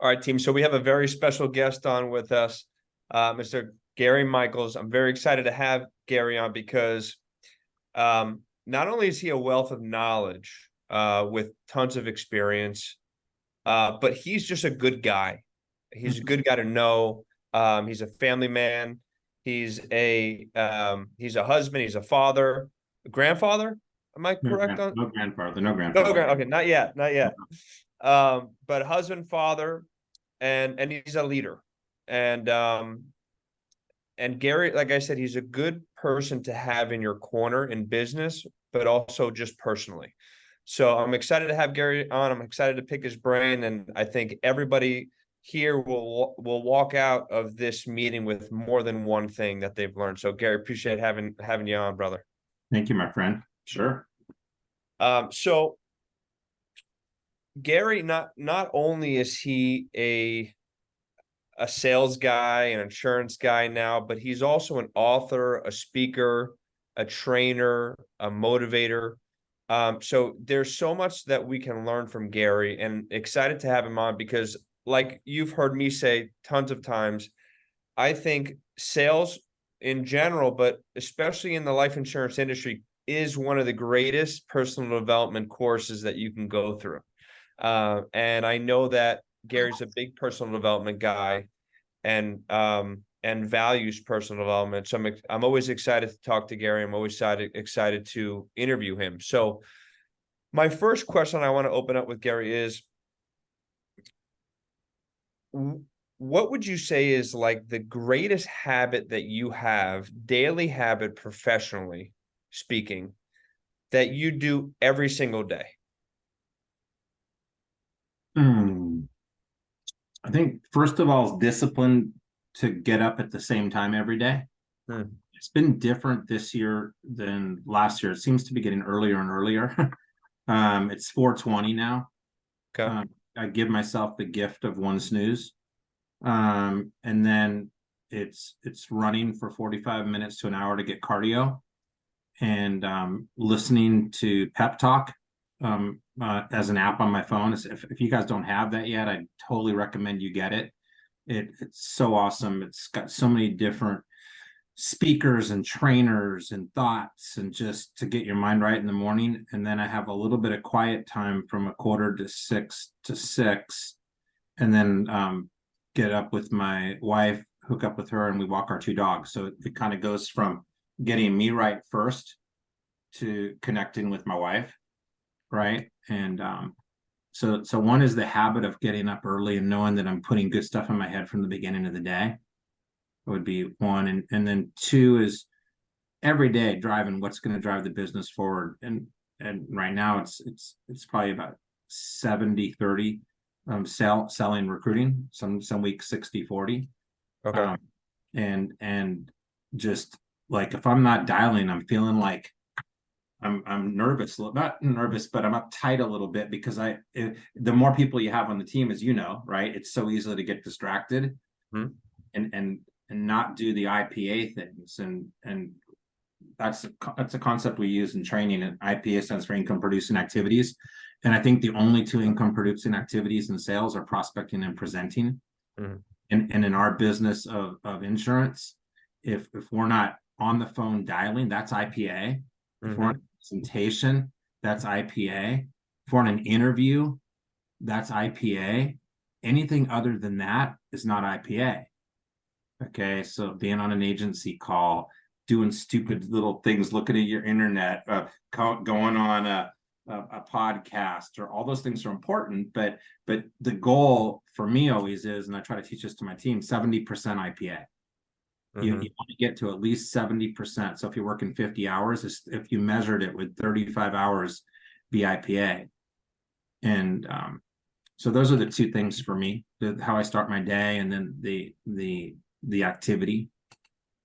All right, team. So we have a very special guest on with us, Mr. Gary Michels. I'm very excited to have Gary on because not only is he a wealth of knowledge with tons of experience, but he's just a good guy. He's a good guy to know. He's a family man. He's a husband. He's a father, a grandfather. Am I correct on? No grandfather, no No, grandfather. okay, not yet, not yet. But husband, father, and he's a leader. And Gary, like I said, he's a good person to have in your corner in business, but also just personally. So I'm excited to have Gary on. I'm excited to pick his brain, and I think everybody here will walk out of this meeting with more than one thing that they've learned. So Gary, appreciate having you on, brother. Thank you, my friend. Sure. So Gary, not only is he a sales guy, an insurance guy now, but he's also an author, a speaker, a trainer, a motivator. So there's so much that we can learn from Gary, and excited to have him on because, like you've heard me say tons of times, I think sales in general, but especially in the life insurance industry, is one of the greatest personal development courses that you can go through. And I know that Gary's a big personal development guy and values personal development. So I'm always excited to talk to Gary. I'm always excited to interview him. So my first question I want to open up with Gary is, what would you say is like the greatest habit that you have, daily habit, professionally speaking, that you do every single day? I think first of all, is discipline to get up at the same time every day. It's been different this year than last year. It seems to be getting earlier and earlier. It's 4:20 now. Okay. I give myself the gift of one snooze. And then it's running for 45 minutes to an hour to get cardio, and listening to pep talk as an app on my phone. If you guys don't have that yet, I totally recommend you get it. It's so awesome. It's got so many different speakers and trainers and thoughts, and just to get your mind right in the morning. And then I have a little bit of quiet time from 5:45 to 6, and then get up with my wife, hook up with her, and we walk our two dogs. So it kind of goes from getting me right first to connecting with my wife, right? And so one is the habit of getting up early and knowing that I'm putting good stuff in my head from the beginning of the day. Would be one. And then two is every day driving what's going to drive the business forward. And right now it's probably about 70-30 selling, recruiting, some weeks 60-40. Okay. And just like, if I'm not dialing, I'm feeling like I'm nervous, not nervous, but I'm uptight a little bit, because the more people you have on the team, as you know, right, it's so easy to get distracted and not do the IPA things. And that's a concept we use in training. And IPA stands for income producing activities. And I think the only two income producing activities in sales are prospecting and presenting. And in our business of insurance, if we're not on the phone dialing, that's IPA. If we're on a presentation, that's IPA. If we're on an interview, that's IPA. Anything other than that is not IPA. Okay, so being on an agency call, doing stupid little things, looking at your internet, going on a podcast, or all those things are important, but the goal for me always is, and I try to teach this to my team, 70% IPA. You want to get to at least 70%. So if you're working 50 hours, if you measured it with 35 hours, be IPA. And so those are the two things for me: how I start my day, and then the activity.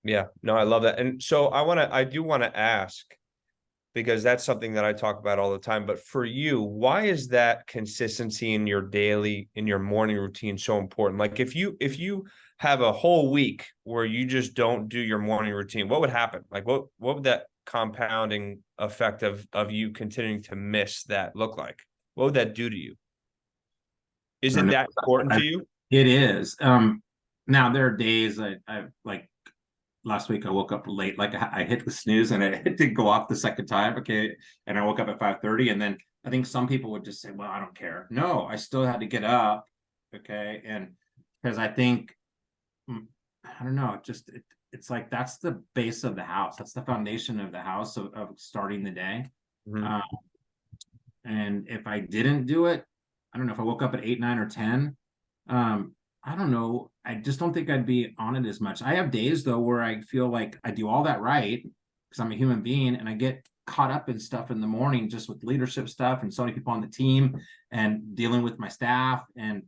Yeah, no, I love that. And so I do want to ask, because that's something that I talk about all the time, but for you, why is that consistency in your morning routine so important? Like if you have a whole week where you just don't do your morning routine, what would happen? Like what would that compounding effect of you continuing to miss that look like? What would that do to you? I Is don't it know. that important I, to you? it is. Now there are days I like last week I woke up late, like I hit the snooze and it did go off the second time. Okay. And I woke up at 5:30. And then I think some people would just say, well, I don't care. No, I still had to get up. Okay. And because I think, I don't know, it's like that's the base of the house. That's the foundation of the house of starting the day. Mhm. Uh, and if I didn't do it, I don't know if I woke up at 8, 9, or 10. Um, I don't know. I just don't think I'd be on it as much. I have days though where I feel like I do all that right because I'm a human being and I get caught up in stuff in the morning just with leadership stuff and so many people on the team and dealing with my staff and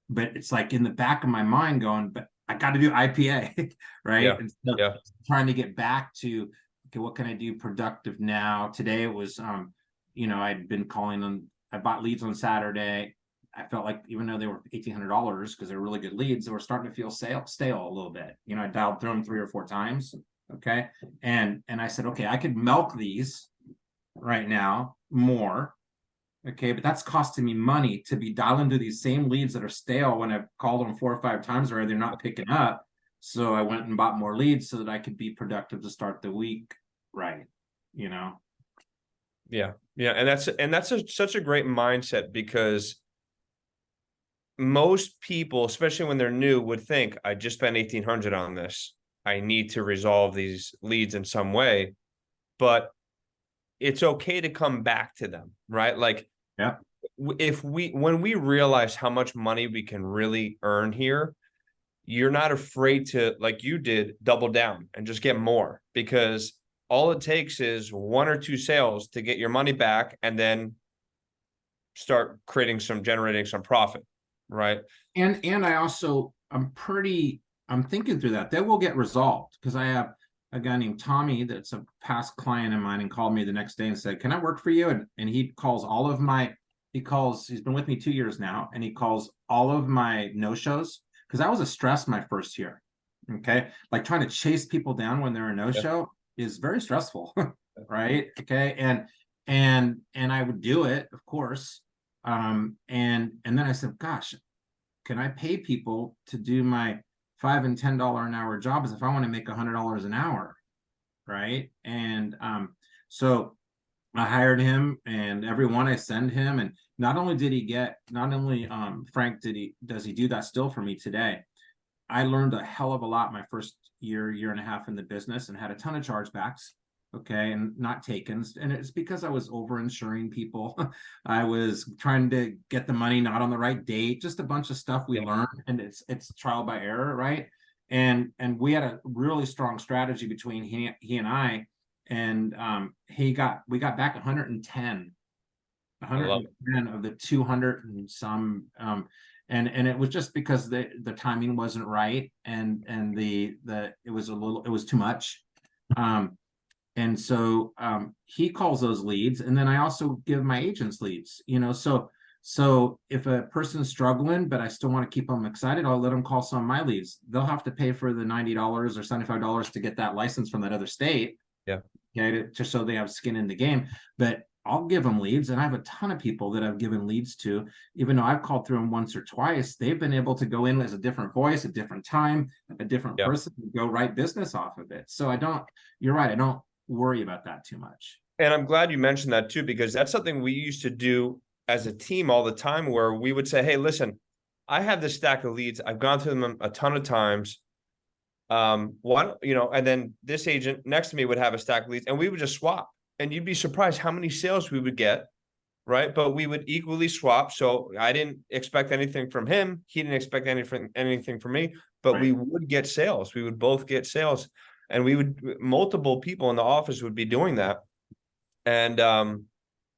but it's like in the back of my mind going, but I got to do IPA, right? Yeah. And so Yeah. trying to get back to okay, what can I do productive now? Today it was I'd been calling them. I bought leads on Saturday. I felt like even though they were $1,800 because they're really good leads, they were starting to feel stale a little bit. I dialed through them 3 or 4 times. Okay. And I said, okay, I could milk these right now more. Okay, but that's costing me money to be dialing to these same leads that are stale when I've called them 4 or 5 times already, they're not picking up. So I went and bought more leads so that I could be productive to start the week right. You know, Yeah. Yeah. And that's such a great mindset because most people, especially when they're new, would think I just spent 1,800 on this. I need to resolve these leads in some way, but it's okay to come back to them, right? Like yeah. if when we realize how much money we can really earn here, you're not afraid to, like you did, double down and just get more because all it takes is 1 or 2 sales to get your money back and then start generating some profit, right? And I also I'm thinking through that. They will get resolved because I have a guy named Tommy that's a past client of mine and called me the next day and said, "Can I work for you?" And he calls all of my he's been with me 2 years now, and he calls all of my no-shows because I was a stress my first year. Okay. Like trying to chase people down when they're a Yeah. no-show is very stressful. Right. Okay. And I would do it, of course. And then I said, gosh, can I pay people to do my $5 and $10 an hour jobs if I want to make $100 an hour, right? And so I hired him, and every one I send him, and not only Frank does he do that still for me today. I learned a hell of a lot my first year and a half in the business, and had a ton of chargebacks. Okay, and not taken, and it's because I was over insuring people. I was trying to get the money not on the right date, just a bunch of stuff we Yeah. learned, and it's trial by error, right? And we had a really strong strategy between he and I, and we got back 110 I love it. of the 200 and some and it was just because the timing wasn't right, and the it was too much. And so he calls those leads, and then I also give my agents leads, so if a person's struggling but I still want to keep them excited, I'll let them call some of my leads. They'll have to pay for the $90 or $75 to get that license from that other state. Yeah. Okay, just so they have skin in the game. But I'll give them leads, and I have a ton of people that I've given leads to. Even though I've called through them once or twice, they've been able to go in as a different voice, a different time, a different Yeah. person, and go write business off of it. So you're right, I don't worry about that too much. And I'm glad you mentioned that too, because that's something we used to do as a team all the time where we would say, hey, listen, I have this stack of leads. I've gone through them a ton of times. And then this agent next to me would have a stack of leads and we would just swap. And you'd be surprised how many sales we would get, right? But we would equally swap. So I didn't expect anything from him. He didn't expect anything from me, but we Right. would get sales. We would both get sales. And multiple people in the office would be doing that. And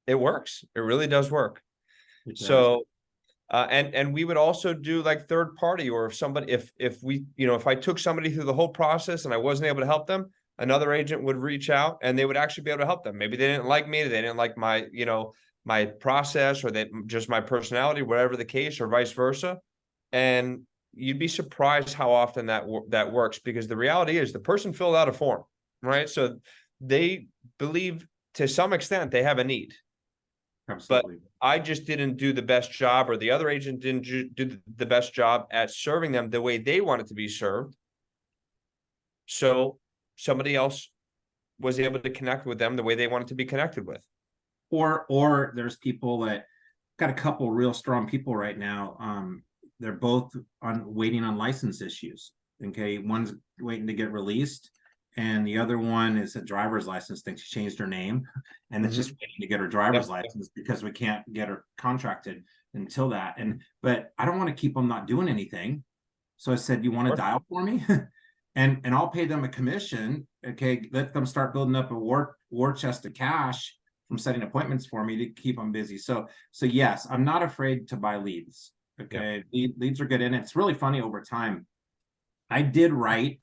it works. It really does work. It does. So and we would also do like third party, or if I took somebody through the whole process and I wasn't able to help them, another agent would reach out and they would actually be able to help them. Maybe they didn't like me, they didn't like my process, or just my personality, whatever the case, or vice versa. And you'd be surprised how often that works, because the reality is the person filled out a form, right? So they believe to some extent they have a need. but Absolutely. I just didn't do the best job, or the other agent didn't do the best job at serving them the way they wanted to be served. So somebody else was able to connect with them the way they wanted to be connected with. Or there's people that got a couple real strong people right now. They're both waiting on license issues. Okay, one's waiting to get released, and the other one is a driver's license thing. She changed her name, and it's just waiting to get her driver's license because we can't get her contracted until that. But I don't want to keep them not doing anything. So I said, "You want to dial for me?" and I'll pay them a commission. Okay, let them start building up a war chest of cash from setting appointments for me to keep them busy. So yes, I'm not afraid to buy leads. Okay, leads are good, and it's really funny over time. I did write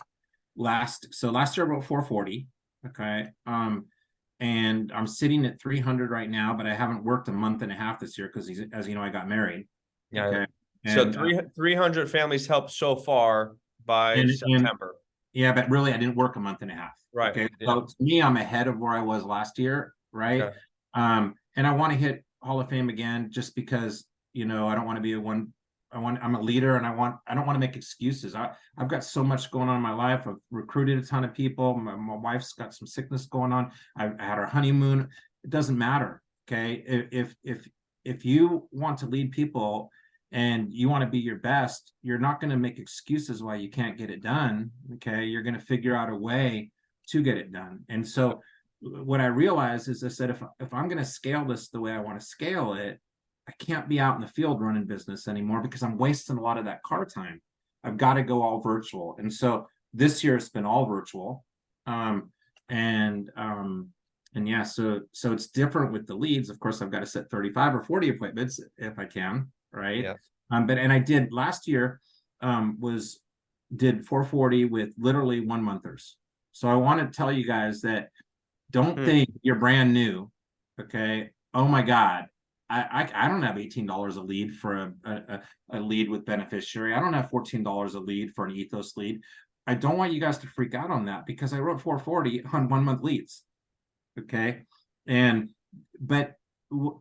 last year I wrote 440. Okay, and I'm sitting at 300 right now, but I haven't worked a month and a half this year because, as you know, I got married. Yeah. Okay, So and 300 families helped so far by and September. yeah, but really, I didn't work a month and a half. Right. Okay. Yeah. So to me, I'm ahead of where I was last year. Right. Okay. And I want to hit Hall of Fame again just because, I don't want to be I'm a leader, and I don't want to make excuses. I've got so much going on in my life. I've recruited a ton of people. My wife's got some sickness going on. I had our honeymoon. It doesn't matter. Okay. If you want to lead people, and you want to be your best, you're not going to make excuses why you can't get it done. Okay. You're going to figure out a way to get it done. And so what I realized is, I said, if I'm going to scale this the way I want to scale it, I can't be out in the field running business anymore because I'm wasting a lot of that car time. I've got to go all virtual. And so this year it's been all virtual. And yeah, so it's different with the leads. Of course, I've got to set 35 or 40 appointments if I can. Right. Yeah. But I did last year, did 440 with literally 1-monthers. So I want to tell you guys that don't think you're brand new. Okay. Oh my God. I don't have $18 a lead for a lead with beneficiary. I don't have $14 a lead for an ethos lead. I don't want you guys to freak out on that because I wrote 440 on 1-month leads. Okay. But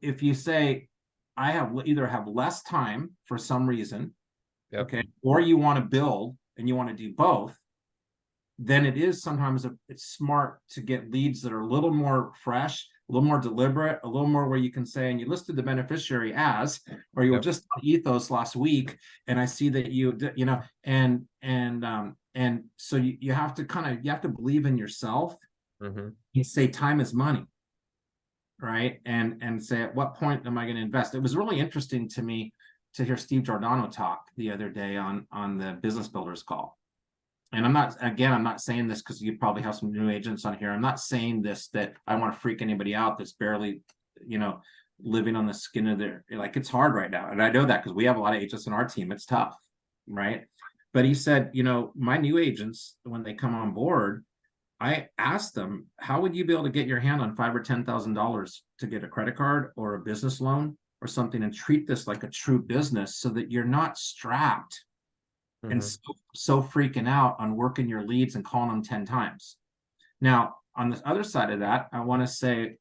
if you say, I either have less time for some reason, okay, or you want to build and you want to do both, then it is sometimes it's smart to get leads that are a little more fresh, a little more deliberate, a little more where you can say, and you listed the beneficiary as, or you were just on ethos last week, and I see that and so you have to you have to believe in yourself. You say time is money. Right. And say, at what point am I going to invest? It was really interesting to me to hear Steve Giordano talk the other day on the Business Builders call. And I'm not saying this because you probably have some new agents on here. I'm not saying this that I want to freak anybody out that's barely, living on the skin of their, like, it's hard right now. And I know that because we have a lot of agents in our team. It's tough. Right. But he said, my new agents, when they come on board, I asked them, how would you be able to get your hand on $5,000 or $10,000 to get a credit card or a business loan or something, and treat this like a true business so that you're not strapped and so freaking out on working your leads and calling them 10 times. Now, on the other side of that, I want to say,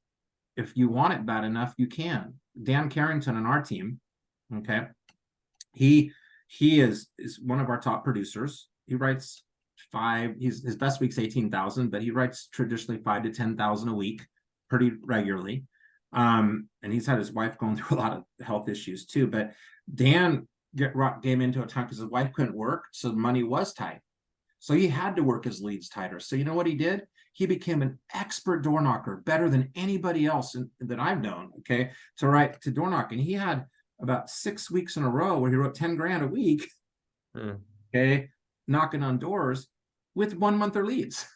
if you want it bad enough, you can. Dan Carrington on our team, okay, he is one of our top producers. He writes his best week's 18,000, but he writes traditionally 5 to 10,000 a week pretty regularly. And he's had his wife going through a lot of health issues too. But Dan came into a time because his wife couldn't work, so the money was tight. So he had to work his leads tighter. So you know what he did? He became an expert door knocker, better than anybody else that I've known. Okay, to door knock, and he had about 6 weeks in a row where he wrote 10 grand a week. Okay, knocking on doors with 1-monther leads.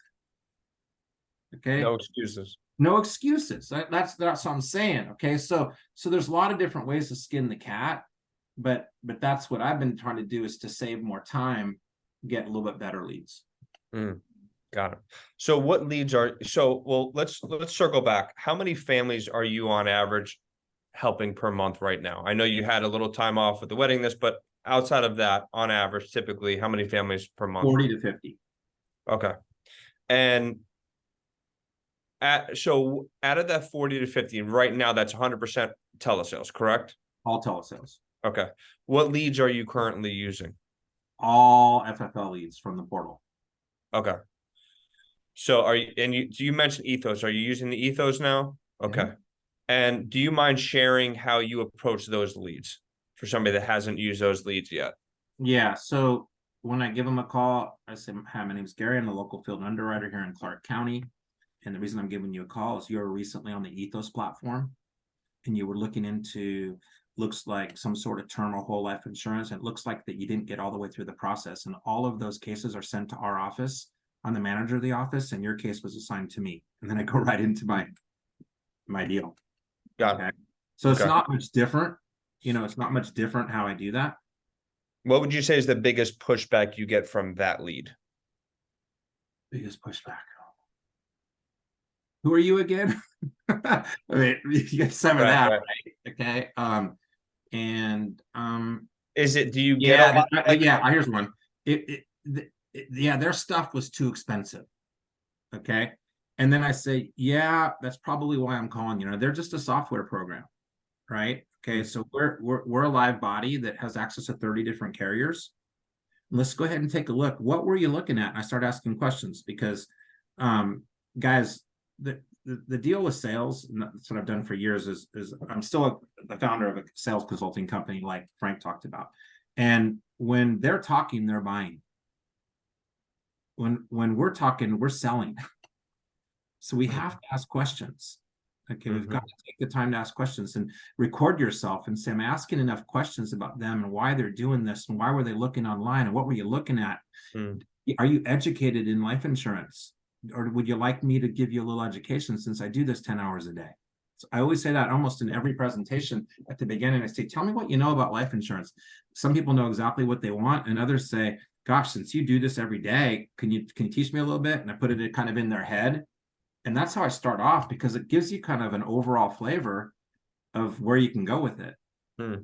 Okay. No excuses. No excuses. That's what I'm saying. Okay. So there's a lot of different ways to skin the cat, but that's what I've been trying to do, is to save more time, get a little bit better leads. Got it. So what leads let's circle back. How many families are you on average helping per month right now? I know you had a little time off with the wedding but outside of that, on average, typically, how many families per month? 40 to 50. Okay. And So out of that 40 to 50, right now that's 100% telesales, correct? All telesales, Okay. What leads are you currently using? all FFL leads from the portal. Okay. So you mentioned Ethos. Are you using the Ethos now? Okay. Mhm. And do you mind sharing how you approach those leads for somebody that hasn't used those leads yet? Yeah. So when I give them a call, I say, "Hi, my name is Gary. I'm the local field underwriter here in Clark County. And the reason I'm giving you a call is you were recently on the Ethos platform and you were looking into, looks like some sort of term or whole life insurance. And it looks like that you didn't get all the way through the process. And all of those cases are sent to our office. I'm the manager of the office, and your case was assigned to me." And then I go right into my deal. Got Okay. it. So it's Okay. not much different. It's not much different how I do that. What would you say is the biggest pushback you get from that lead? Biggest pushback. Who are you again? I mean, you get some of Right, that, right. right? Okay. And Do you get a yeah, lot like that? here's one. Yeah, their stuff was too expensive. Okay. And then I say, yeah, that's probably why I'm calling. They're just a software program, right? Okay. Mm, So we're a live body that has access to 30 different carriers. Let's go ahead and take a look. What were you looking at? And I start asking questions because, guys, the deal with sales, and that's what I've done for years, is I'm still the founder of a sales consulting company like Frank talked about. And when they're talking, they're buying. When we're talking, we're selling. So we have to ask questions. Okay, we've got mhm, to take the time to ask questions and record yourself and say, "I'm asking enough questions about them and why they're doing this and why were they looking online and what were you looking at? mm. Are you educated in life insurance? Or would you like me to give you a little education since I do this 10 hours a day?" So I always say that almost in every presentation at the beginning. I say, "Tell me what you know about life insurance." Some people know exactly what they want, and others say, "Gosh, since you do this every day, can you teach me a little bit?" And I put it kind of in their head. And that's how I start off because it gives you kind of an overall flavor of where you can go with it, Hmm. Yeah.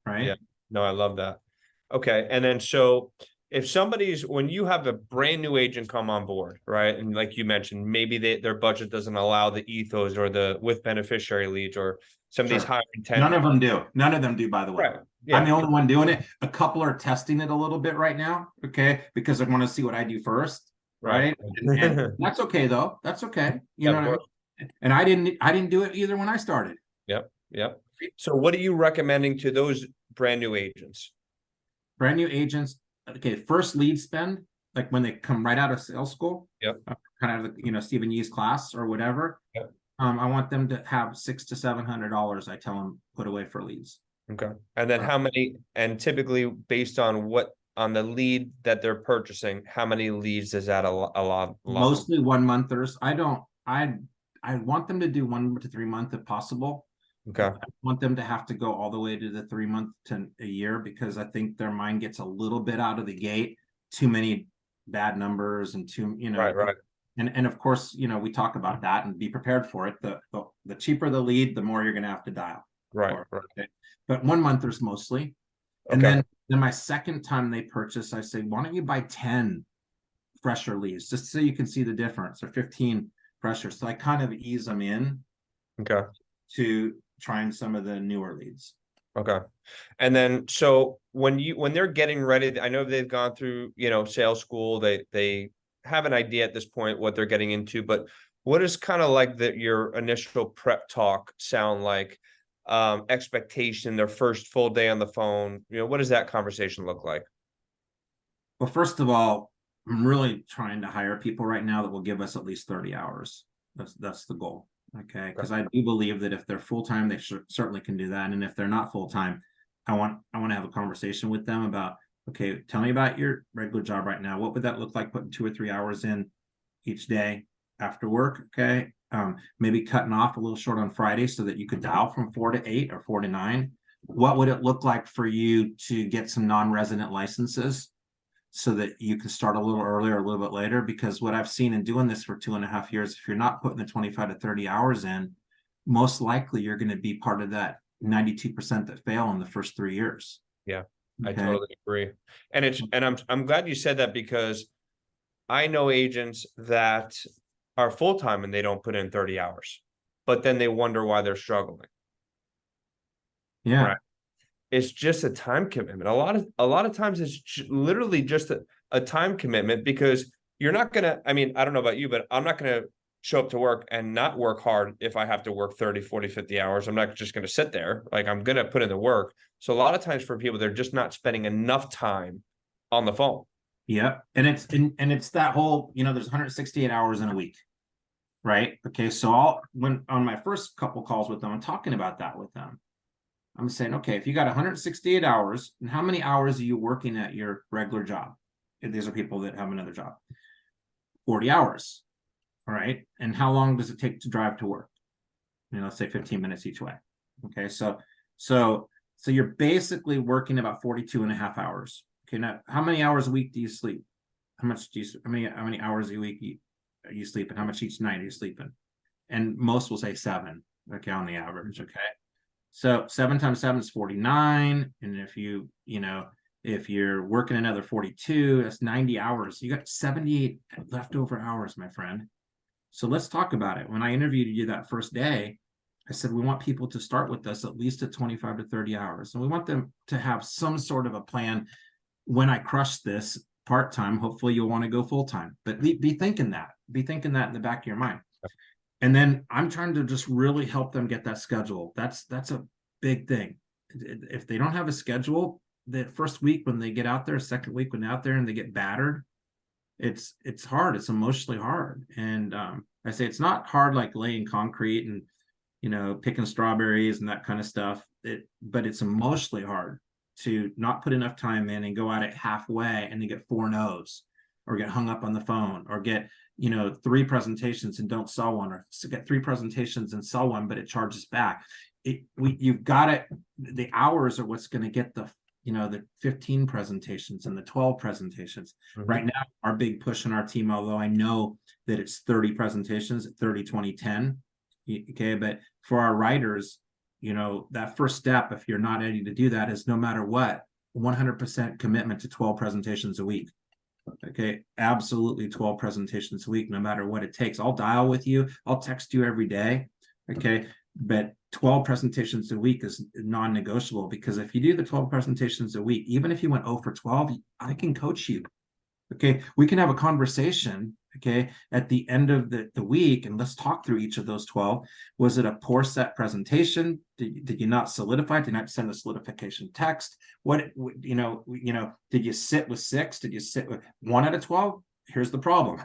right? No, I love that. Okay. And then so if when you have a brand new agent come on board, right? And like you mentioned, maybe their budget doesn't allow the ethos or the with beneficiary leads or some of these Sure. higher intent. None of them do. None of them do, by the way. Right. I'm Yeah. the only one doing it. A couple are testing it a little bit right now, okay, because I want to see what I do first, Right. right? And that's okay though. That's okay. You Yeah, know of what I course. mean? And I didn't do it either when I started. Yep. Yep. So what are you recommending to those brand new agents? Brand new agents, okay, first lead spend, like when they come right out of sales school, Yep. kind of Stephen Yee's class or whatever. Yep. I want them to have $600 to $700. I tell them put away for leads. Okay. And then how many, and typically based on on the lead that they're purchasing, how many leads is that allow? Mostly 1 monthers. I don't. I want them to do 1 to 3 month if possible. Okay. I want them to have to go all the way to the 3 month to a year because I think their mind gets a little bit out of the gate. Too many bad numbers and Right. Right. and of course, we talk about that and be prepared for it. The cheaper the lead, the more you're going to have to dial Right. for. Right. Okay? But 1 monthers mostly. And Okay. then my second time they purchase, I say, why don't you buy 10 fresher leads just so you can see the difference, or 15 fresher. So I kind of ease them in Okay. to trying some of the newer leads. Okay. And then so when they're getting ready, I know they've gone through, sales school, they have an idea at this point what they're getting into, but what is kind of like your initial prep talk sound like? Expectation, their first full day on the phone, what does that conversation look like? Well, first of all, I'm really trying to hire people right now that will give us at least 30 hours. That's the goal. Okay. Okay. Because I do believe that if they're full-time, they certainly can do that. And if they're not full-time, I want to have a conversation with them about, okay, tell me about your regular job right now. What would that look like putting 2 or 3 hours in each day after work? Okay. Maybe cutting off a little short on Friday so that you could dial from 4 to 8 or 4 to 9. What would it look like for you to get some non-resident licenses so that you can start a little earlier, a little bit later? Because what I've seen in doing this for 2.5 years, if you're not putting the 25 to 30 hours in, most likely you're going to be part of that 92% that fail in the first 3 years. Yeah, I Okay. totally agree. And I'm glad you said that because I know agents that are full-time and they don't put in 30 hours, but then they wonder why they're struggling. Yeah. Right. It's just a time commitment. A lot of times it's literally just a time commitment, because you're not gonna, I mean, I don't know about you, but I'm not gonna show up to work and not work hard if I have to work 30, 40, 50 hours. I'm not just gonna sit there. Like, I'm gonna put in the work. So a lot of times for people, they're just not spending enough time on the phone. Yeah. And it's that whole, there's 168 hours in a week. Right. Okay. So when on my first couple calls with them, I'm talking about that with them. I'm saying, okay, if you got 168 hours, and how many hours are you working at your regular job? If these are people that have another job. 40 hours. All right. And how long does it take to drive to work? Let's say 15 minutes each way. Okay. So you're basically working about 42 and a half hours. Okay. Now, how many hours a week do you sleep? How many hours a week are you sleeping? How much each night are you sleeping? And most will say 7, okay, on the average. Okay. So 7 times 7 is 49. And if you're working another 42, that's 90 hours. You got 78 leftover hours, my friend. So let's talk about it. When I interviewed you that first day, I said, we want people to start with us at least at 25 to 30 hours. And we want them to have some sort of a plan. When I crush this part-time, hopefully you'll want to go full-time, but be thinking that in the back of your mind. And then I'm trying to just really help them get that schedule. That's a big thing. If they don't have a schedule, the first week when they get out there, second week when they're out there and they get battered, it's hard. It's emotionally hard. And I say it's not hard like laying concrete and picking strawberries and that kind of stuff. But it's emotionally hard to not put enough time in and go at it halfway and then get 4 no's, or get hung up on the phone, or get 3 presentations and don't sell one, or get 3 presentations and sell one, but it charges back. You've got it. The hours are what's going to get the 15 presentations and the 12 presentations. Mm-hmm. Right now, our big push in our team, although I know that it's 30 presentations, 30, 20, 10. Okay. But for our writers, that first step, if you're not ready to do that, is no matter what, 100% commitment to 12 presentations a week. Okay. Absolutely 12 presentations a week, no matter what it takes. I'll dial with you. I'll text you every day. Okay. But 12 presentations a week is non-negotiable, because if you do the 12 presentations a week, even if you went 0 for 12, I can coach you. Okay. We can have a conversation, okay, at the end of the week, and let's talk through each of those 12. Was it a poor set presentation? Did you not solidify? Did you not send a solidification text? Did you sit with 6? Did you sit with 1 out of 12? Here's the problem.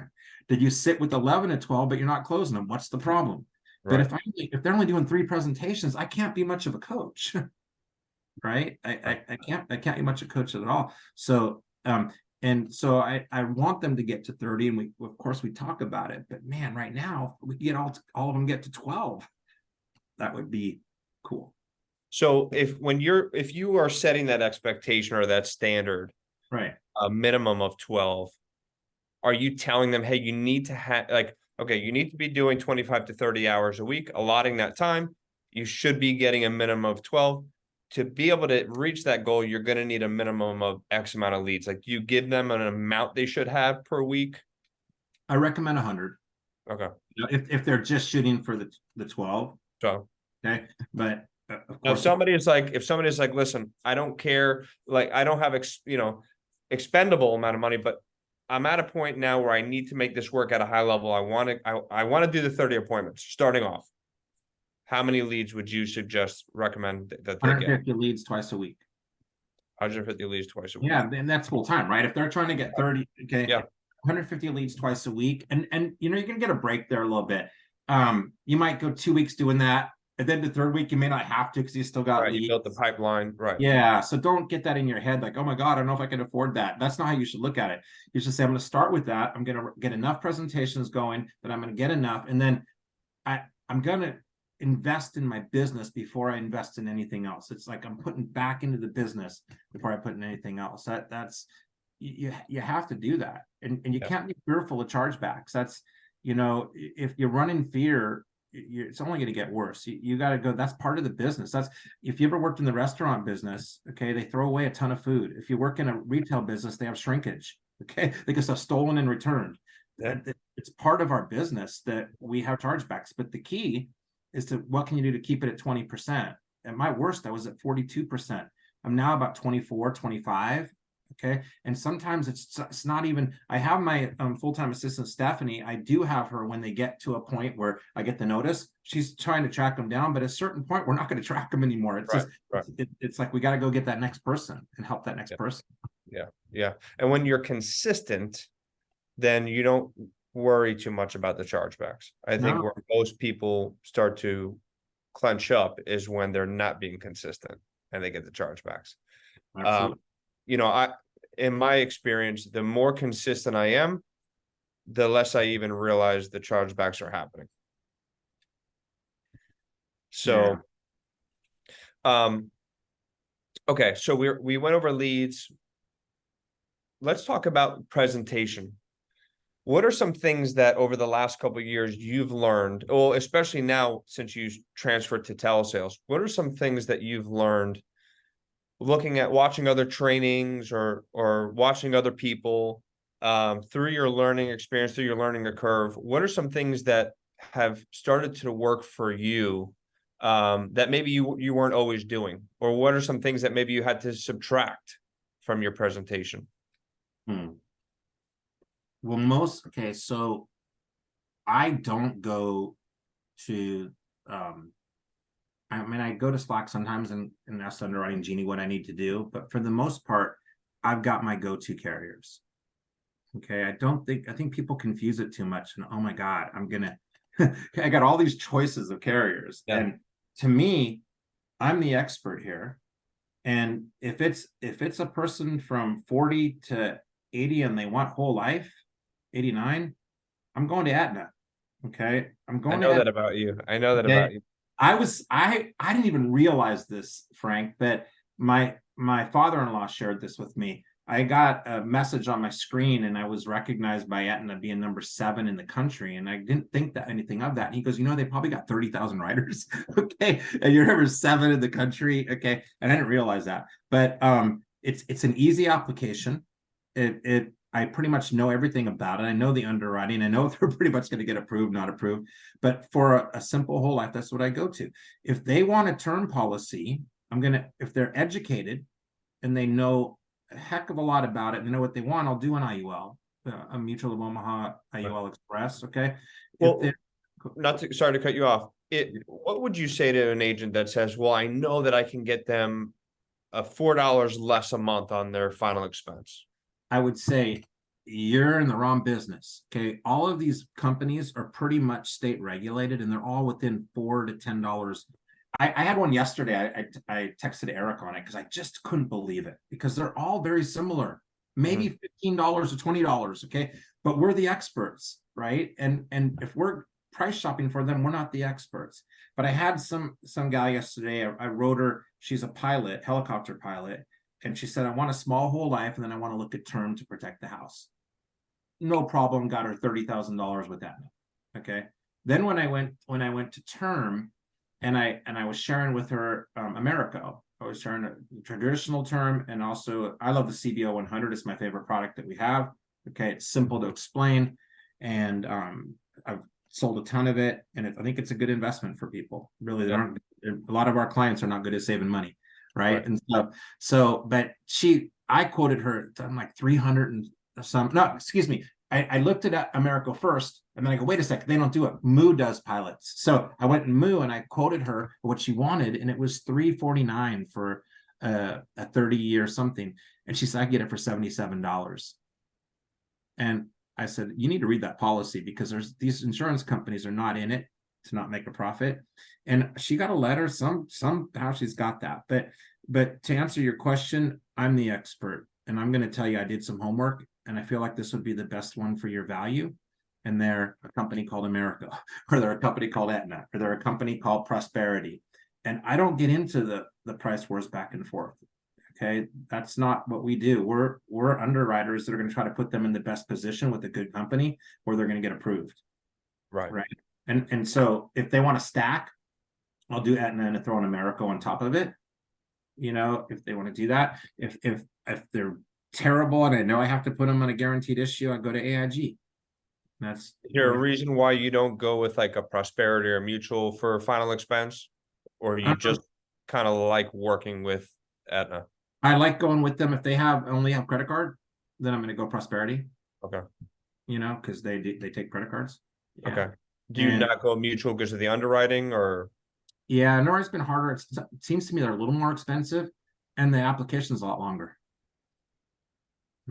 Did you sit with 11 at 12, but you're not closing them? What's the problem? Right. But if they're only doing 3 presentations, I can't be much of a coach. Right. I can't be much of a coach at all. So and so I want them to get to 30, and we talk about it. But man, right now we get all of them get to 12. That would be cool. So if you are setting that expectation or that standard, right, a minimum of 12, are you telling them, hey, you need to have, like, okay, you need to be doing 25 to 30 hours a week, allotting that time. You should be getting a minimum of 12. To be able to reach that goal, you're going to need a minimum of X amount of leads. Like, you give them an amount they should have per week. I recommend 100. Okay. If they're just shooting for the 12. So, okay. But of if course, somebody's like, listen, I don't care. Like, I don't have, expendable amount of money, but I'm at a point now where I need to make this work at a high level. I want to do the 30 appointments starting off. How many leads would you recommend that they 150 get? leads twice a week. 150 leads twice a week. Yeah, and that's full time, right? If they're trying to get 30, okay, yeah, 150 leads twice a week, and you're gonna get a break there a little bit. You might go 2 weeks doing that, and then the third week you may not have to because you still got leads. You built the pipeline, right? Yeah, so don't get that in your head like, oh my God, I don't know if I can afford that. That's not how you should look at it. You should say, I'm going to start with that. I'm going to get enough presentations going that I'm going to get enough, and then I'm going to invest in my business before I invest in anything else. It's like I'm putting back into the business before I put in anything else. That's you have to do that, and you can't be fearful of chargebacks. That's if you run in fear, it's only going to get worse. You got to go. That's part of the business. That's if you ever worked in the restaurant business. Okay, they throw away a ton of food. If you work in a retail business, they have shrinkage. Okay, they get stuff stolen and returned. Yeah. it's part of our business that we have chargebacks. But the key is to what can you do to keep it at 20%? At my worst, I was at 42%. I'm now about 24, 25. Okay. And sometimes it's not even, I have my full-time assistant, Stephanie. I do have her when they get to a point where I get the notice, she's trying to track them down. But at a certain point, we're not going to track them anymore. It's Right, just, right. it's like, we got to go get that next person and help that next Yeah. person. Yeah, yeah. And when you're consistent, then you don't worry too much about the chargebacks. I think No, where most people start to clench up is when they're not being consistent and they get the chargebacks. absolutely. In my experience, the more consistent I am, the less I even realize the chargebacks are happening. So, okay, so we went over leads. Let's talk about presentation. What are some things that over the last couple of years you've learned, well, especially now since you transferred to telesales, what are some things that you've learned looking at watching other trainings or watching other people through your learning experience, through your learning curve? What are some things that have started to work for you that maybe you weren't always doing? Or what are some things that maybe you had to subtract from your presentation? Well, okay, so I don't go to I mean, I go to Slack sometimes and ask underwriting Genie what I need to do, but for the most part, I've got my go-to carriers. Okay, I think people confuse it too much. And oh my God, I got all these choices of carriers. Yeah. And to me, I'm the expert here. And if it's a person from 40 to 80 and they want whole life, 89, I'm going to Aetna. Okay. I'm I going to know Aetna. that about you. I know that Okay. about you. I didn't even realize this, Frank, but my father-in-law shared this with me. I got a message on my screen and I was recognized by Aetna being number 7 in the country. And I didn't think that anything of that. And he goes, they probably got 30,000 writers. Okay. And you're number 7 in the country. Okay. And I didn't realize that. But it's an easy application. I pretty much know everything about it. I know the underwriting. I know if they're pretty much going to get approved, not approved. But for a simple whole life, that's what I go to. If they want a term policy, if they're educated and they know a heck of a lot about it and they know what they want, I'll do an IUL, a Mutual of Omaha IUL Express. Okay. Well, sorry to cut you off. What would you say to an agent that says, well, I know that I can get them $4 less a month on their final expense? I would say you're in the wrong business. Okay. All of these companies are pretty much state regulated and they're all within $4 to $10. I had one yesterday. I texted Eric on it because I just couldn't believe it because they're all very similar. Maybe $15 or $20. Okay. But we're the experts, right? And if we're price shopping for them, we're not the experts. But I had some gal yesterday. I wrote her, she's a pilot, helicopter pilot. And she said, I want a small whole life, and then I want to look at term to protect the house. No problem. Got her $30,000 with that. Okay. Then when I went to term, and I was sharing with her Americo. I was sharing a traditional term, and also I love the CBO 100. It's my favorite product that we have. Okay, it's simple to explain, and I've sold a ton of it, and I think it's a good investment for people. Really, a lot of our clients are not good at saving money. Right. And but I quoted her, I'm like 300 and some, no, excuse me. I looked at America first, and then I go, wait a second, they don't do it. Moo does pilots. So I went in Moo and I quoted her what she wanted, and it was $349 for a 30-year something. And she said, I get it for $77. And I said, you need to read that policy because these insurance companies are not in it to not make a profit. And she got a letter, somehow she's got that. But to answer your question, I'm the expert, and I'm going to tell you I did some homework, and I feel like this would be the best one for your value. And they're a company called America, or they're a company called Aetna, or they're a company called Prosperity. And I don't get into the price wars back and forth. Okay, that's not what we do. We're underwriters that are going to try to put them in the best position with a good company where they're going to get approved. Right. And so if they want to stack, I'll do Aetna and throw an America on top of it. If they want to do that. If they're terrible and I know I have to put them on a guaranteed issue, I go to AIG. That's Is there a reason why you don't go with like a Prosperity or Mutual for final expense? Or you just kind of like working with Aetna? I like going with them if they only have credit card, then I'm going to go Prosperity. Okay. Because they take credit cards. Yeah. Okay. Do you And not go Mutual because of the underwriting or? yeah, Nora's been harder. It seems to me they're a little more expensive and the application's a lot longer.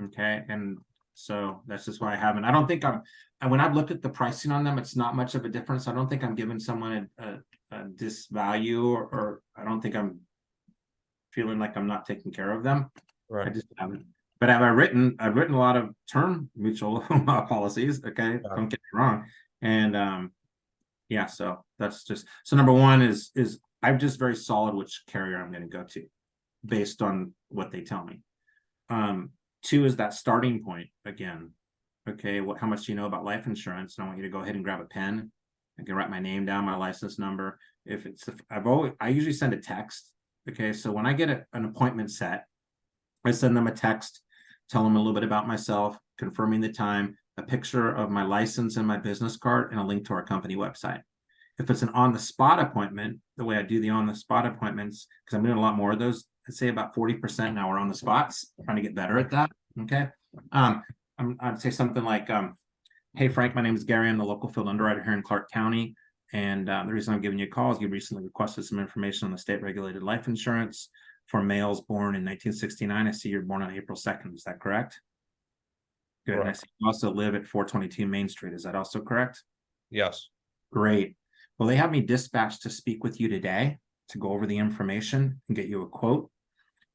Okay. And so that's just why I haven't. I don't think when I've looked at the pricing on them, it's not much of a difference. I don't think I'm giving someone a disvalue or I don't think I'm feeling like I'm not taking care of them. I Right. just haven't. But I've written a lot of term mutual policies. Okay. Yeah. Don't get me wrong. And yeah, so that's just so number one is I'm just very solid which carrier I'm going to go to based on what they tell me. Two is that starting point again. Okay, how much do you know about life insurance? And I want you to go ahead and grab a pen. I can write my name down, my license number. If it's I usually send a text. Okay, so when I get an appointment set, I send them a text, tell them a little bit about myself, confirming the time, a picture of my license and my business card, and a link to our company website. If it's an on-the-spot appointment, the way I do the on-the-spot appointments, because I'm doing a lot more of those, I'd say about 40% now are on the spots, trying to get better at that. Okay. I'd say something like, hey, Frank, my name is Gary. I'm the local field underwriter here in Clark County. And the reason I'm giving you a call is you recently requested some information on the state regulated life insurance for males born in 1969. I see you're born on April 2nd. Is that correct? Good. And I see you also live at 422 Main Street. Is that also correct? Yes. Great. Well, they have me dispatched to speak with you today to go over the information and get you a quote.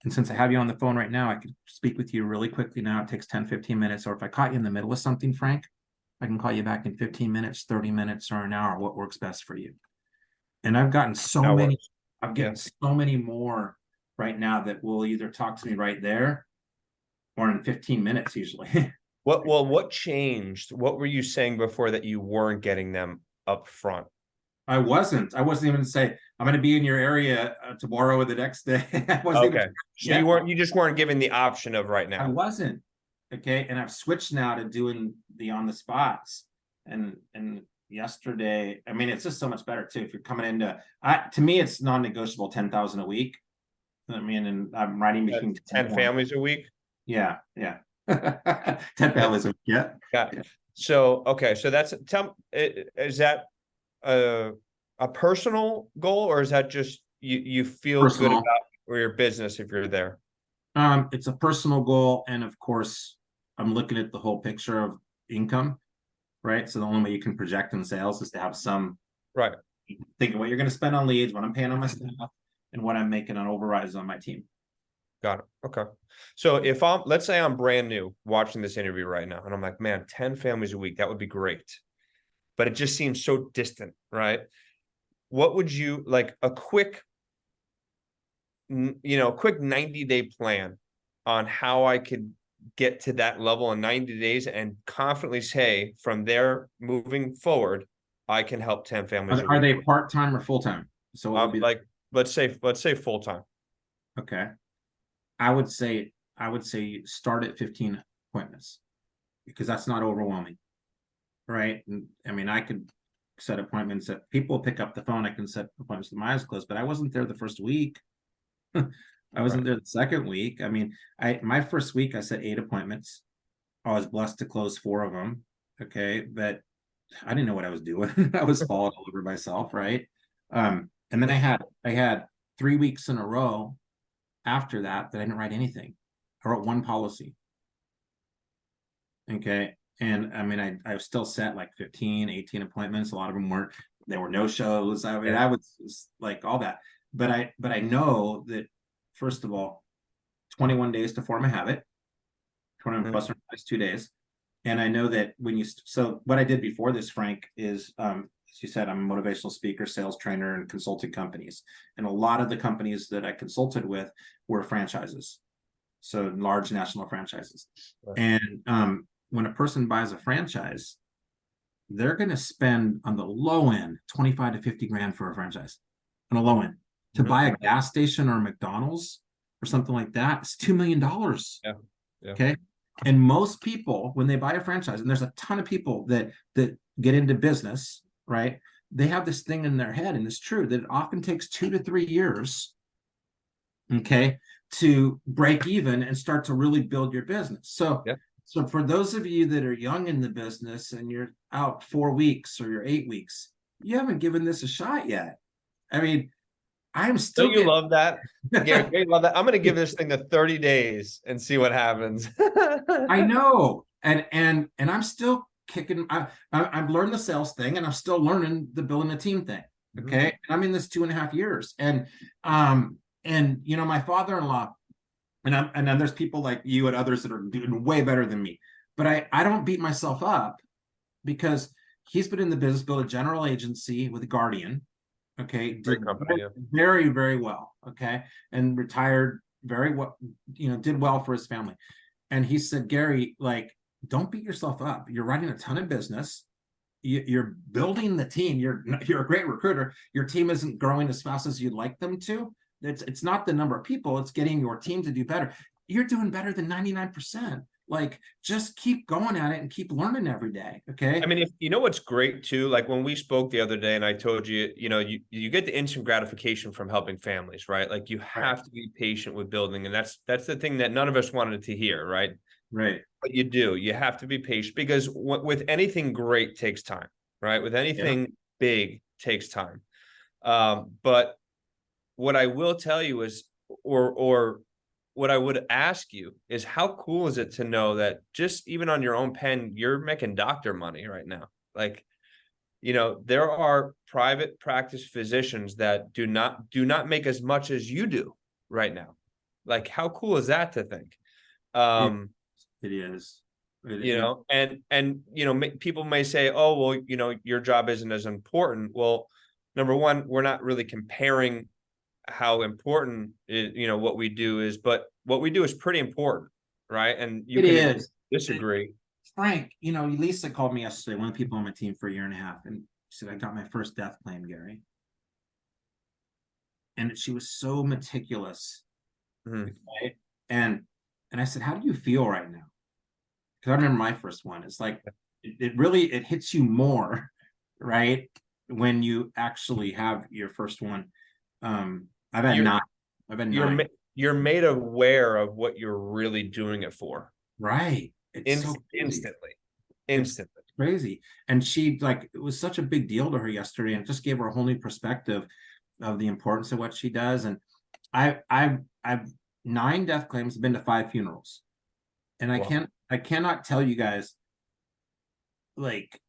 And since I have you on the phone right now, I could speak with you really quickly now. It takes 10, 15 minutes. Or if I caught you in the middle of something, Frank, I can call you back in 15 minutes, 30 minutes, or an hour, what works best for you. And I've gotten so many, I'm getting so many more right now that will either talk to me right there or in 15 minutes usually. What changed? What were you saying before that you weren't getting them up front? I wasn't even say I'm going to be in your area tomorrow or the next day. I wasn't Okay. even, So you just weren't given the option of right I now. wasn't. Okay. And I've switched now to doing the on the spots. And yesterday, I mean, it's just so much better too. If you're coming into, to me, it's non-negotiable 10,000 a week. I mean, and I'm writing between 10 families a week. Yeah. 10 families a week. Yeah. Yeah. So, okay. So is that a personal goal or is that just you feel good Personal. about your business if you're there? It's a personal goal. And of course, I'm looking at the whole picture of income, right? So the only way you can project in sales is to have some Right. think of what you're going to spend on leads, what I'm paying on my staff, and what I'm making on overrides on my team. Got it. Okay. So let's say I'm brand new watching this interview right now, and I'm like, man, 10 families a week, that would be great. But it just seems so distant, right? What would you like a quick 90-day plan on how I could get to that level in 90 days and confidently say from there moving forward, I can help 10 families a Are week. they part-time or full-time? So what would be like let's say full-time. Okay. I would say start at 15 appointments because that's not overwhelming. Right. And I mean, I could set appointments that people pick up the phone. I can set appointments with my eyes closed, but I wasn't there the first week. I wasn't there the second week. I mean, my first week I set 8 appointments. I was blessed to close 4 of them. Okay, but I didn't know what I was doing. I was falling all over myself, right? And then I had 3 weeks in a row after that I didn't write anything. I wrote 1 policy. Okay. And I mean, I was still set like 15, 18 appointments. A lot of them there were no shows. I mean, I was like all that. But I know that first of all, 21 days to form a habit, 21 plus or minus 2 days. And I know that so what I did before this, Frank, is as you said, I'm a motivational speaker, sales trainer, and consulting companies. And a lot of the companies that I consulted with were franchises. So large national franchises. Right. And when a person buys a franchise, they're going to spend on the low end 25 to 50 grand for a franchise on a low end. To buy a gas station or a McDonald's or something like that, it's $2 million. Yeah. Okay. And most people, when they buy a franchise, and there's a ton of people that get into business, right? They have this thing in their head, and it's true that it often takes 2 to 3 years, okay, to break even and start to really build your business. So, Yeah. so for those of you that are young in the business and you're out 4 weeks or you're 8 weeks, you haven't given this a shot yet. I mean, I'm still Don't you getting. love that? Gary, you love that. I'm going to give this thing a 30 days and see what happens. I know, and I'm still kicking. I've learned the sales thing, and I'm still learning the building a team thing. Mhm. Okay, and I'm in this 2.5 years, and you know, my father-in-law, and then there's people like you and others that are doing way better than me, but I don't beat myself up because he's been in the business, built a general agency with a Guardian. Okay, Great did company. Yeah. very, very well. Okay, and retired very well. You know, did well for his family. And he said, Gary, like, don't beat yourself up. You're running a ton of business. You're building the team. You're a great recruiter. Your team isn't growing as fast as you'd like them to. It's not the number of people. It's getting your team to do better. You're doing better than 99%. Like, just keep going at it and keep learning every day. I Okay. mean, if you know what's great too, like when we spoke the other day and I told you, you get the instant gratification from helping families, right? Like you Right. have to be patient with building. And that's the thing that none of us wanted to hear, right? Right. But you do. You have to be patient because with anything great takes time, right? With Yeah. anything big takes time. But what I will tell you is, or what I would ask you is, how cool is it to know that just even on your own pen, you're making doctor money right now? Like, there are private practice physicians that do not make as much as you do right now. Like, how cool is that to think? It, Um, it is. people may say, oh, well, your job isn't as important. Well, number one, we're not really comparing how important what we do is, but what we do is pretty important, right? And you it can agree, is. disagree. Frank, you know, Lisa called me yesterday, one of the people on my team for a year and a half, and she said, I got my first death claim, Gary. And she was so meticulous. Mhm. Okay? And I said, how do you feel right now? Because I remember my first one. It's like it really it hits you more, right? When you actually have your first one. I've had You're 9. I've had you're 9. you're made aware of what you're really doing it for. Right. It's so crazy. Instantly, It's instantly. crazy. And she like it was such a big deal to her yesterday, and it just gave her a whole new perspective of the importance of what she does. And I've 9 death claims, been to 5 funerals. And Well, I cannot tell you guys, like,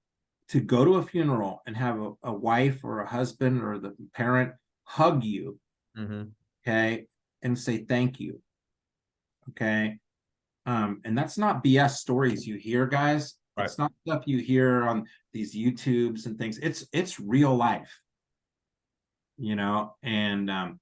to go to a funeral and have a wife or a husband or the parent hug you, mm-hmm. okay, and say thank you. Okay. And that's not BS stories you hear, guys. Right. It's not stuff you hear on these YouTubes and things. It's real life, and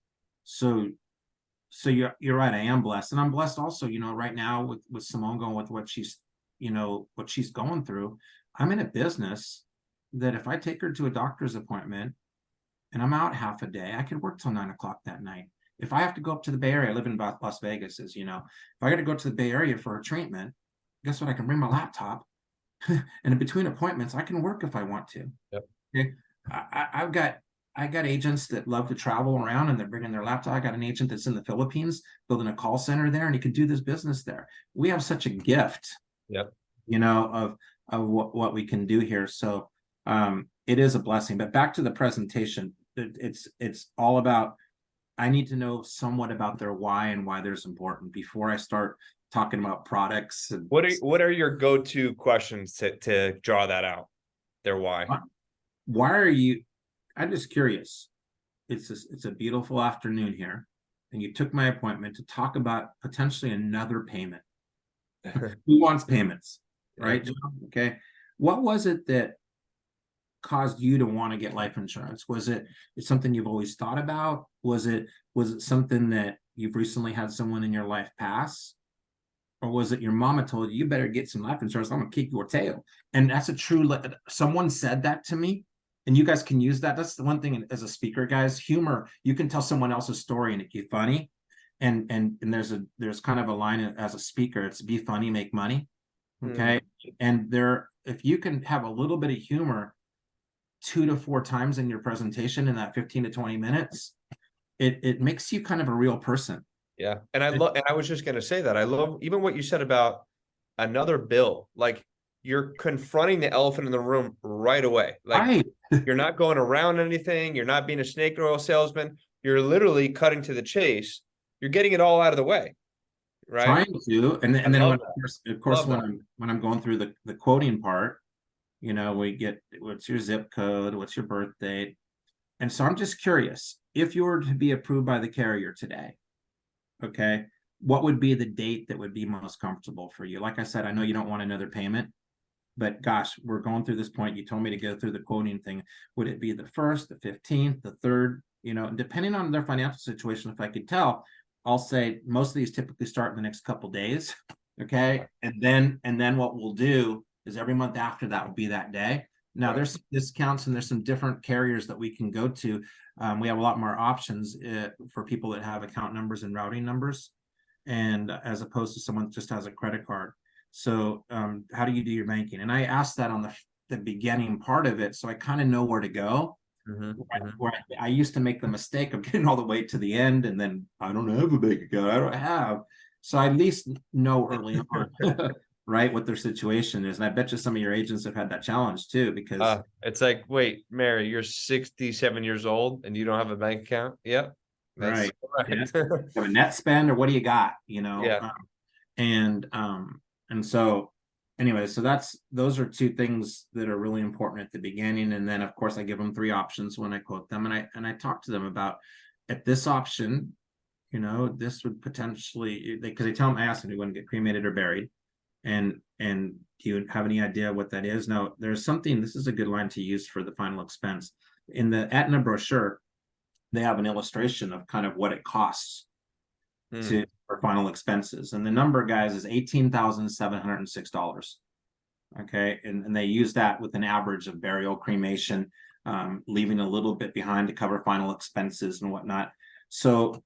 so you're right. I am blessed, and I'm blessed also, right now with Simone going with what she's going through. I'm in a business that if I take her to a doctor's appointment and I'm out half a day, I could work till 9 o'clock that night. If I have to go up to the Bay Area, I live in Las Vegas, as you know. If I got to go to the Bay Area for a treatment, guess what? I can bring my laptop, and in between appointments, I can work if I want to. Yep. Okay, I got agents that love to travel around and they're bringing their laptop. I got an agent that's in the Philippines building a call center there, and he could do this business there. We have such a gift, Yep. of what we can do here. So it is a blessing. But back to the presentation, it's all about. I need to know somewhat about their why and why there's important before I start talking about products. And What are your go-to questions to draw that out? Their why. why are you? I'm just curious. It's a beautiful afternoon here, and you took my appointment to talk about potentially another payment. Who wants payments, right? Yep. Okay. What was it that caused you to want to get life insurance? Was it something you've always thought about? Was it something that you've recently had someone in your life pass? Or was it your mama told you, you better get some life insurance, I'm gonna kick your tail? And that's a true, someone said that to me, and you guys can use that. That's the one thing as a speaker, guys. Humor, you can tell someone else's story and it get funny. and there's kind of a line as a speaker, it's be funny, make money. Okay. And if you can have a little bit of humor 2 to 4 times in your presentation in that 15 to 20 minutes, it makes you kind of a real person. Yeah. And I was just going to say that I love even what you said about another bill. Like you're confronting the elephant in the room right away. Like Right. you're not going around anything. You're not being a snake oil salesman. You're literally cutting to the chase. You're getting it all out of the way. Right. Trying to, and I then love when, that. of course, Love that. when I'm going through the quoting part, we get what's your zip code, what's your birth date, and so I'm just curious, if you were to be approved by the carrier today, okay, what would be the date that would be most comfortable for you? Like I said, I know you don't want another payment, but gosh, we're going through this point. You told me to go through the quoting thing. Would it be the 1st, the 15th, the 3rd? Depending on their financial situation, if I could tell, I'll say most of these typically start in the next couple days. Okay. And then what we'll do is every month after that will be that day. Now Right. there's some discounts and there's some different carriers that we can go to. We have a lot more options for people that have account numbers and routing numbers, and as opposed to someone that just has a credit card. So how do you do your banking? And I asked that on the beginning part of it, so I kind of know where to go. Where I used to make the mistake of getting all the way to the end, and then I don't have a bank account. I don't have. So I at least know early on, right, what their situation is. And I bet you some of your agents have had that challenge too, because It's like, wait, Mary, you're 67 years old and you don't have a bank account? Yep. That's right, yeah, right. have a net spend or what do you got? Yeah. And so anyway, so those are 2 things that are really important at the beginning. And then of course I give them 3 options when I quote them, and I talk to them about, at this option, this would potentially, because they tell them, I ask them, do you want to get cremated or buried? And do you have any idea what that is? Now there's something, this is a good line to use for the final expense. In the Aetna brochure, they have an illustration of kind of what it costs for final expenses. And the number, guys, is $18,706. Okay. And they use that with an average of burial, cremation, leaving a little bit behind to cover final expenses and whatnot. So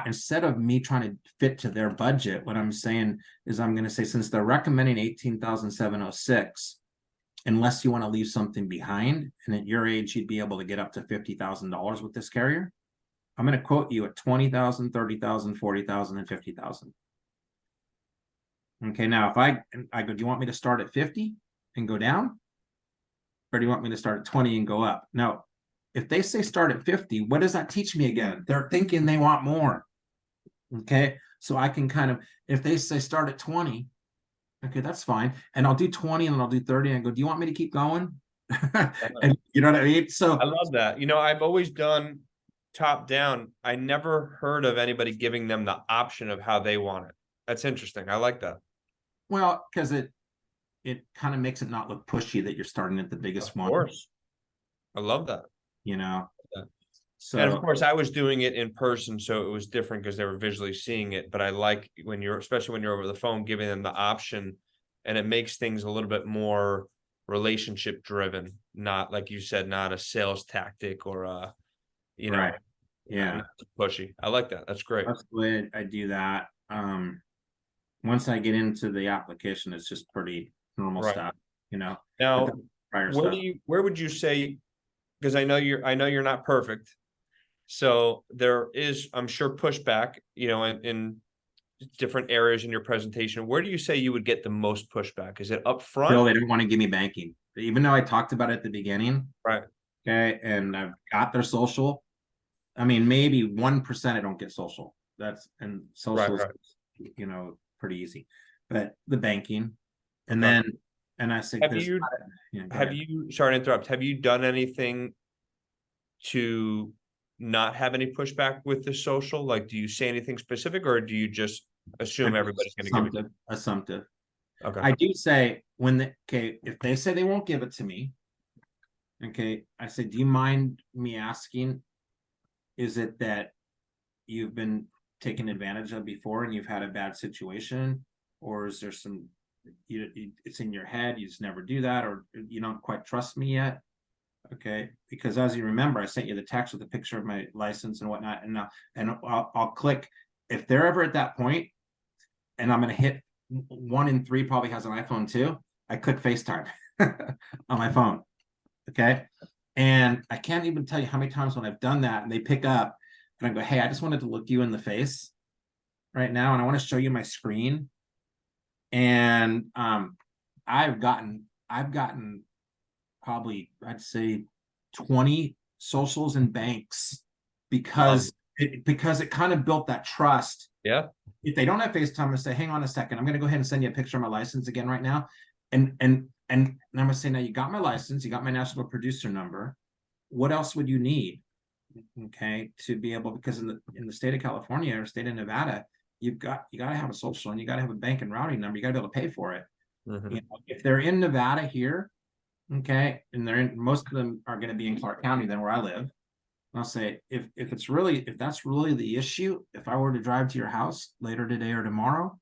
instead of me trying to fit to their budget, what I'm saying is I'm going to say, since they're recommending 18,706, unless you want to leave something behind, and at your age, you'd be able to get up to $50,000 with this carrier, I'm going to quote you at 20,000, 30,000, 40,000, and 50,000. Okay, now if I go, do you want me to start at 50 and go down? Or do you want me to start at 20 and go up? Now, if they say start at 50, what does that teach me again? They're thinking they want more. Okay, so I can kind of, if they say start at 20, okay, that's fine. And I'll do 20 and then I'll do 30 and I go, do you want me to keep going? And you know what I mean? So I love that. I've always done top down. I never heard of anybody giving them the option of how they want it. That's interesting. I like that. well, because it kind of makes it not look pushy that you're starting at the biggest Of one, course. I love that. you know. And of So course, I was doing it in person, so it was different because they were visually seeing it. But I like especially when you're over the phone, giving them the option, and it makes things a little bit more relationship driven, not like you said, not a sales tactic or right, yeah, not pushy. I like that. That's great. that's the way I do that. Once I get into the application, it's just pretty normal Right. stuff, but Now, the prior stuff. where would you say? Because I know you're not perfect, so there is, I'm sure, pushback. In different areas in your presentation. Where do you say you would get the most pushback? Is it up front? Still, they don't want to give me banking, even though I talked about it at the beginning. Right. Okay, and I've got their social. I mean, maybe 1% I don't get social. And social is, pretty easy. But the banking, and Okay. then, and I say, sorry to interrupt, have you done anything to not have any pushback with the social? Like, do you say anything specific, or do you just assume everybody's going to give it to you? Assumptive. Okay. I do say if they say they won't give it to me, okay, I say, do you mind me asking, is it that you've been taken advantage of before and you've had a bad situation, or is there some, it's in your head, you just never do that, or you don't quite trust me yet? Okay, because as you remember, I sent you the text with a picture of my license and whatnot, and I'll click if they're ever at that point, and I'm going to hit 1 in 3 probably has an iPhone too, I click FaceTime on my phone. Okay. And I can't even tell you how many times when I've done that and they pick up and I go, hey, I just wanted to look you in the face right now. And I want to show you my screen. And I've gotten probably, I'd say 20 socials and banks because it kind of built that trust. Yeah. If they don't have FaceTime, I say, hang on a second, I'm going to go ahead and send you a picture of my license again right now. And I'm going to say, now you got my license, you got my national producer number. What else would you need? Okay, to be able, because in the state of California or state of Nevada, you got to have a social and you got to have a bank and routing number. You got to be able to pay for it. Mm-hmm. You know, if they're in Nevada here, okay, and most of them are going to be in Clark County, then where I live. I'll say, if that's really the issue, if I were to drive to your house later today or tomorrow,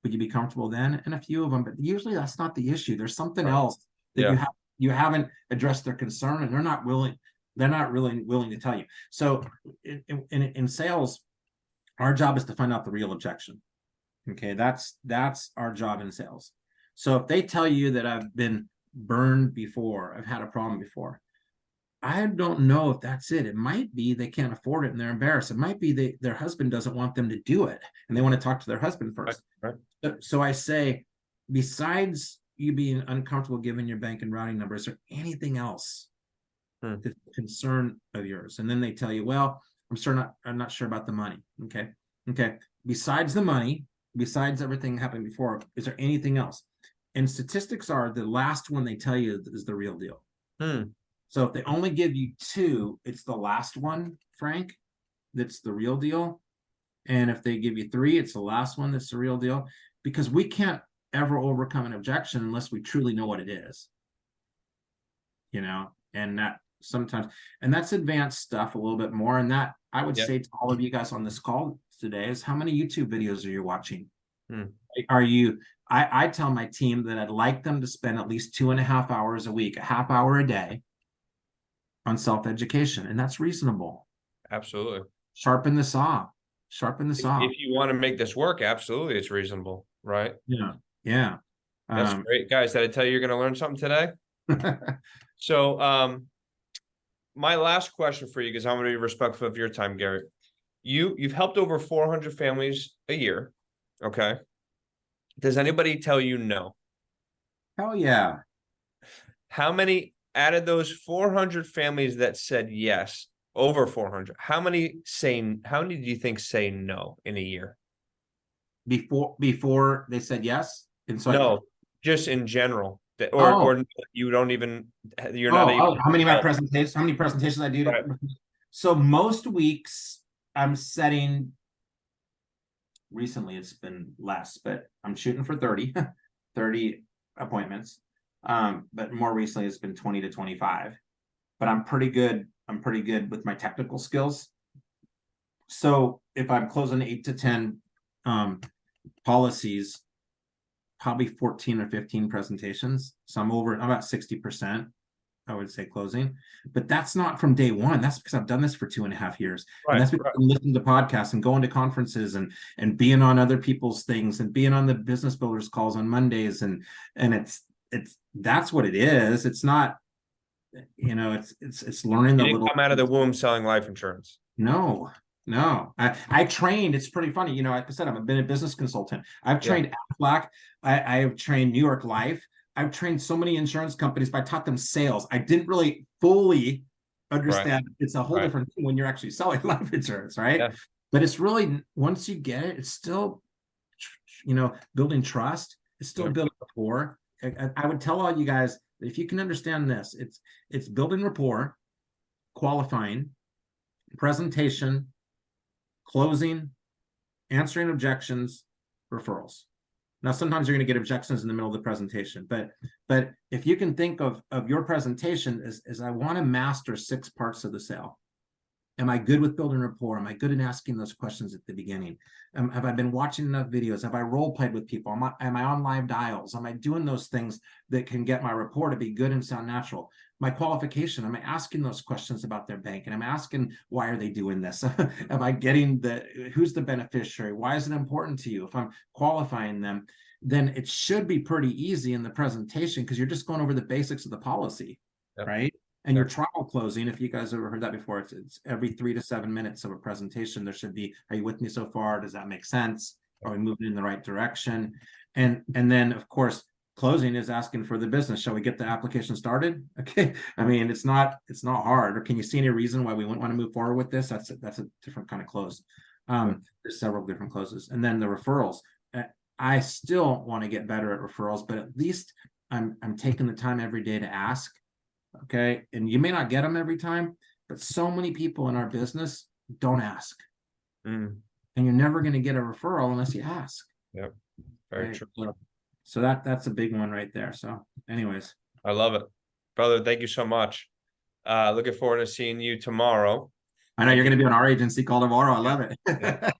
would you be comfortable then? And a few of them, but usually that's not the issue. There's something else that you haven't addressed their concern, and they're not really willing to tell you. So in sales, our job is to find out the real objection. Okay, that's our job in sales. So if they tell you that I've been burned before, I've had a problem before, I don't know if that's it. It might be they can't afford it and they're embarrassed. It might be their husband doesn't want them to do it and they want to talk to their husband first. Right. So I say, besides you being uncomfortable giving your bank and routing number, is there anything else that's a concern of yours? And then they tell you, well, I'm not sure about the money. Okay. Besides the money, besides everything happened before, is there anything else? And statistics are the last one they tell you is the real deal. So if they only give you 2, it's the last one, Frank, that's the real deal. And if they give you 3, it's the last one that's the real deal. Because we can't ever overcome an objection unless we truly know what it is. You know, and that sometimes, and that's advanced stuff a little bit more. And that I would say to all of you guys on this call today is, how many YouTube videos are you watching? Are you, I tell my team that I'd like them to spend at least 2.5 hours a week, a half hour a day on self-education, and that's reasonable. Absolutely. Sharpen the saw. If you want to make this work, absolutely, it's reasonable, right? Yeah. That's great, guys. Did I tell you you're going to learn something today? So, my last question for you, because I'm going to be respectful of your time, Gary. You've helped over 400 families a year. Okay. Does anybody tell you no? Hell yeah. How many out of those 400 families that said yes, over 400, how many do you think say no in a year? Before they said yes? And so no, just in general. Or you don't even, you're not even. How many presentations I do to, so most weeks I'm setting, recently it's been less, but I'm shooting for 30 appointments. But more recently it's been 20 to 25. But I'm pretty good with my technical skills. So if I'm closing 8 to 10 policies, probably 14 or 15 presentations. So I'm about 60%, I would say, closing. But that's not from day one. That's because I've done this for 2.5 years. And that's because I'm listening to podcasts and going to conferences and being on other people's things and being on the business builders calls on Mondays. And it's that's what it is. It's not, you know, it's learning the little. Come out of the womb selling life insurance. No. I trained. It's pretty funny. You know, like I said, I've been a business consultant. I've trained Aflac. I have trained New York Life. I've trained so many insurance companies, but I taught them sales. I didn't really fully understand. It's a whole different thing when you're actually selling life insurance, right? Yeah. But it's really, once you get it, it's still, you know, building trust. It's still building rapport. I would tell all you guys, if you can understand this, it's building rapport, qualifying, presentation, closing, answering objections, referrals. Now, sometimes you're going to get objections in the middle of the presentation, but if you can think of your presentation as I want to master 6 parts of the sale. Am I good with building rapport? Am I good at asking those questions at the beginning? Have I been watching enough videos? Have I role played with people? Am I on live dials? Am I doing those things that can get my rapport to be good and sound natural? my qualification? Am I asking those questions about their bank? And I'm asking, why are they doing this? Am I getting who's the beneficiary? Why is it important to you? If I'm qualifying them, then it should be pretty easy in the presentation because you're just going over the basics of the policy, Yep. right? And your Yep. trial closing, if you guys ever heard that before, it's every 3 to 7 minutes of a presentation. There should be, are you with me so far? Does that make sense? Are we moving in the right direction? And then of course, closing is asking for the business. Shall we get the application started? Okay. I mean, it's not hard. Or can you see any reason why we wouldn't want to move forward with this? That's a different kind of close. There's several different closes. And then the referrals. I still want to get better at referrals, but at least I'm taking the time every day to ask. Okay. And you may not get them every time, but so many people in our business don't ask. Mm. And you're never going to get a referral unless you ask. Yep. Very Right? true. So that's a big one right there. So anyways. I love it. Brother, thank you so much. Looking forward to seeing you tomorrow. I know you're going to be on our agency call tomorrow. I love it. Yeah.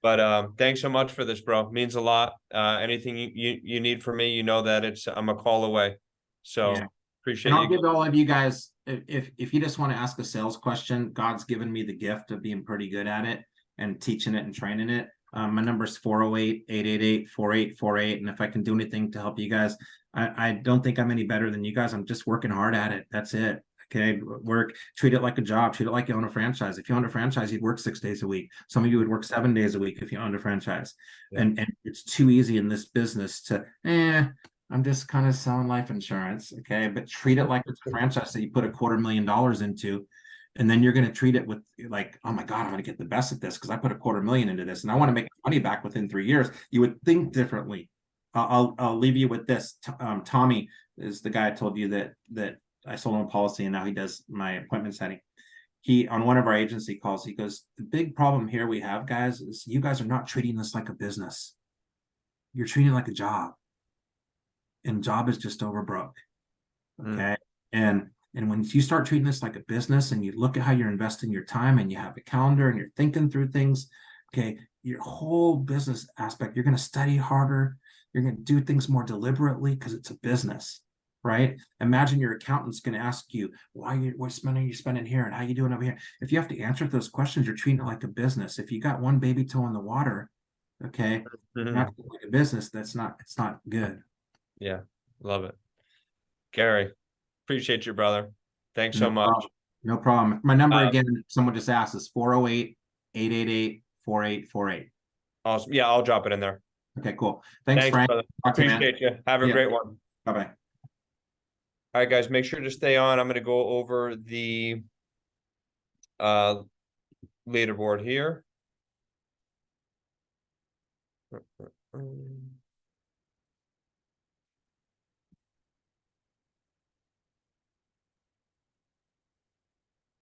But thanks so much for this, bro. Means a lot. Anything you need from me, you know that I'm a call away. So Yeah. appreciate And I'll you. give all of you guys, if you just want to ask a sales question, God's given me the gift of being pretty good at it and teaching it and training it. My number is 408-888-4848. And if I can do anything to help you guys, I don't think I'm any better than you guys. I'm just working hard at it. That's it. Okay. Treat it like a job, treat it like you own a franchise. If you own a franchise, you'd work 6 days a week. Some of you would work 7 days a week if you owned a franchise. Yeah. And it's too easy in this business to, I'm just kind of selling life insurance. Okay. But treat it like it's a franchise that you put $250,000 into. And then you're going to treat it with like, oh my God, I'm going to get the best at this because I put $250,000 into this and I want to make money back within 3 years. You would think differently. I'll leave you with this. Tommy is the guy I told you that I sold him a policy and now he does my appointment setting. He, on one of our agency calls, he goes, the big problem here we have, guys, is you guys are not treating this like a business. You're treating it like a job. And job is just over broke. Okay. And when you start treating this like a business and you look at how you're investing your time and you have a calendar and you're thinking through things, okay, your whole business aspect, you're going to study harder. You're going to do things more deliberately because it's a business, right? Imagine your accountant's going to ask you, what money are you spending here and how you doing over here? If you have to answer those questions, you're treating it like a business. If you got one baby toe in the water, okay, not like a business, it's not good. Yeah. Love it. Gary, appreciate you, brother. Thanks so No much. problem. No problem. My number again, someone just asked, is 408-888-4848. Awesome. Yeah, I'll drop it in there. Okay, cool. Thanks, Frank. Brother. Talk to you, man. Appreciate you. Have a great one. Bye-bye. All right, guys, make sure to stay on. I'm going to go over the leaderboard here.